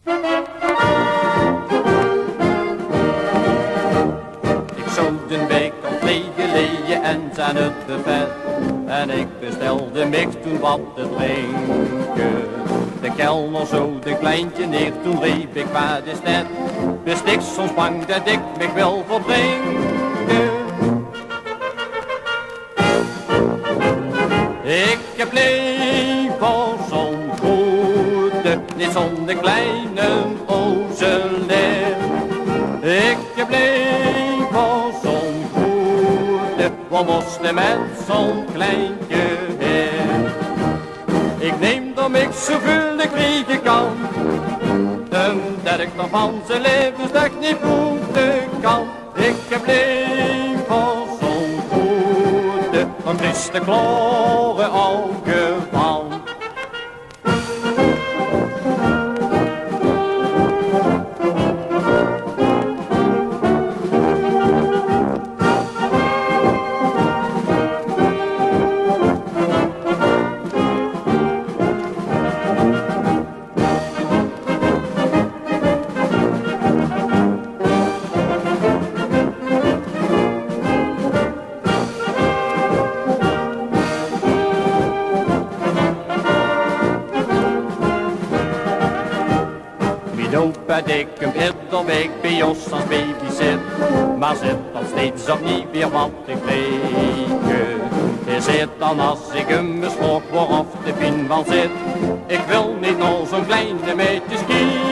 Ik zou de week op leien en zijn het buffet. En ik bestelde mix toen wat te drinken. De kelner zo de kleintje neer, toen riep ik waar is net. Wist ik soms bang dat ik mich wil verdrinken. Ik heb liever zo'n goede, niet zo'n kleine ozeleer. Ik heb liever zo'n goede, wat moest met zo'n kleintje heer. Ik neem dan ik zoveel ik kriegen kan, dat ik nog van zijn levensdag niet voelen kan. Ik heb liever zo'n goede, dan is de klare ogen van. Dat ik hem ieder week bij Jos als baby zit, maar zit dan steeds opnieuw weer wat te kregen. Hij zit dan als ik hem beslok word of de pin van zit. Ik wil niet naar zo'n kleine meisjes kijken.